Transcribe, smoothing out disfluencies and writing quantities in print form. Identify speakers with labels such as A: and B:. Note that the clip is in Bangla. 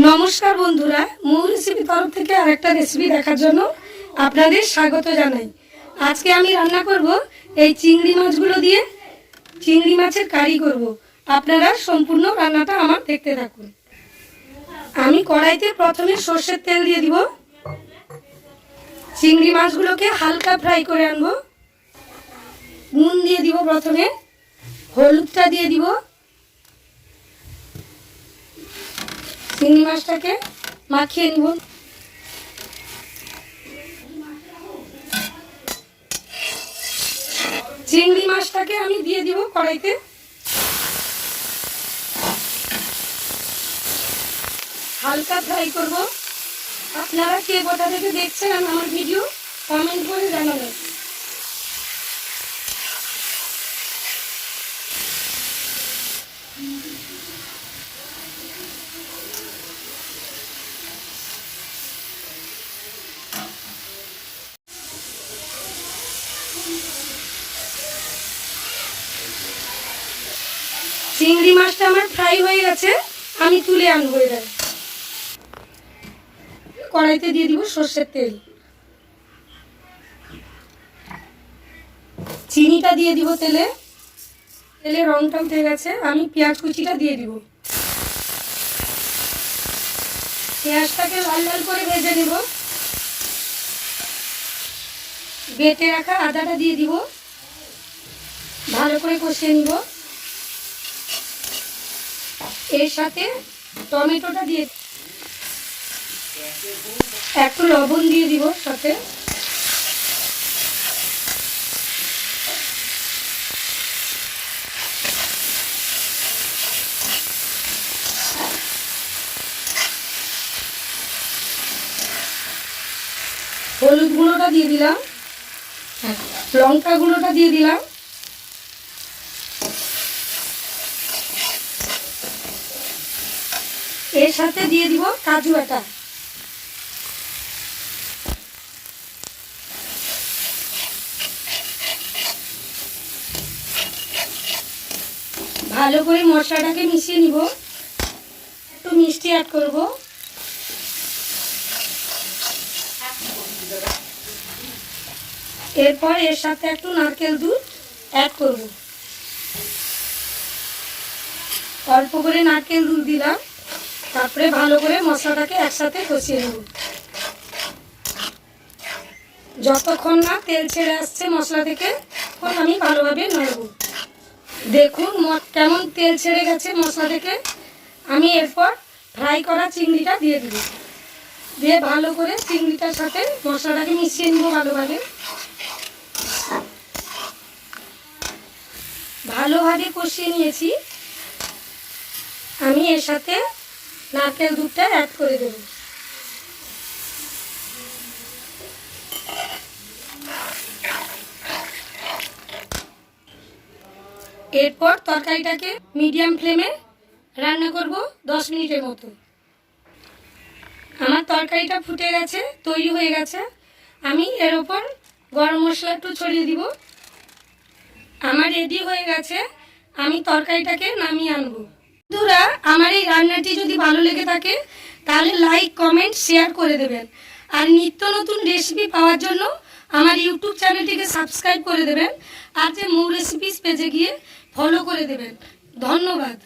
A: নমস্কার বন্ধুরা, মৌ রেসিপি তরফ থেকে আরেকটা রেসিপি দেখার জন্য আপনাদের স্বাগত জানাই। আজকে আমি রান্না করব এই চিংড়ি মাছগুলো দিয়ে চিংড়ি মাছের কারি করব। আপনারা সম্পূর্ণ রান্নাটা আমার দেখতে থাকুন। আমি কড়াইতে প্রথমে সর্ষের তেল দিয়ে দিব। চিংড়ি মাছগুলোকে হালকা ফ্রাই করে আনবো। নুন দিয়ে দিব, প্রথমে হলুদটা দিয়ে দিব। চিংড়ি মাছটাকে মাখিয়ে নিব। চিংড়ি মাছটাকে আমি দিয়ে দিব কড়াইতে। হালকা ফ্রাই করব। আপনারা কে কোথা থেকে দেখছেন আমার ভিডিও কমেন্ট করে জানাবেন। চিংড়ি মাছটা আমার ফ্রাই হয়ে গেছে, আমি তুলে আনবো। এবার কড়াইতে দিয়ে দিব সর্ষের তেল। চিনিটা দিয়ে দিব তেলে। তেলে রংটা উঠে গেছে, আমি পেঁয়াজ কুচিটা দিয়ে দিব। পেঁয়াজটাকে লাল লাল করে ভেজে নেব। বেটে রাখা আদাটা দিয়ে দিব, ভালো করে কষিয়ে নিব। এর সাথে টমেটোটা দিয়ে একটু লবণ দিয়ে দিব সাথে। হলুদ গুঁড়োটা দিয়ে দিলাম, লঙ্কা গুঁড়োটা দিয়ে দিলাম। এর সাথে দিয়ে দিব কাজু বাটা। ভালো করে মশলাটাকে মিশিয়ে নিব। একটু মিষ্টি অ্যাড করব। এরপর এর সাথে একটু নারকেল দুধ অ্যাড করব। অল্প করে নারকেল দুধ দিলাম। তারপরে ভালো করে মশলাটাকে একসাথে কষিয়ে নেব। যতক্ষণ না তেল ছেড়ে আসছে মশলা থেকে, তখন আমি ভালোভাবে নাড়ব। দেখুন কেমন তেল ছেড়ে গেছে মশলা থেকে। আমি এরপর ফ্রাই করা চিংড়িটা দিয়ে দিব। দিয়ে ভালো করে চিংড়িটার সাথে মশলাটাকে মিশিয়ে নেব ভালোভাবে। ভালোভাবে কষিয়ে নিয়েছি। আমি এর সাথে নারকেল দুধটা অ্যাড করে দেব। এরপর তরকারিটাকে মিডিয়াম ফ্লেমে রান্না করব 10 মিনিটের মতো। আমার তরকারিটা ফুটে গেছে, তৈরি হয়ে গেছে। আমি এর ওপর গরম মশলা একটু ছড়িয়ে দিব। আমার রেডি হয়ে গেছে। আমি তরকারিটাকে নামিয়ে আনবো। বন্ধুরা, আমার এই রান্নাটি যদি ভালো লেগে থাকে তাহলে লাইক, কমেন্ট, শেয়ার করে দেবেন। আর নিত্য নতুন রেসিপি পাওয়ার জন্য আমার ইউটিউব চ্যানেলটিকে সাবস্ক্রাইব করে দেবেন। আর যে মৌ রেসিপিস পেজে গিয়ে ফলো করে দেবেন। ধন্যবাদ।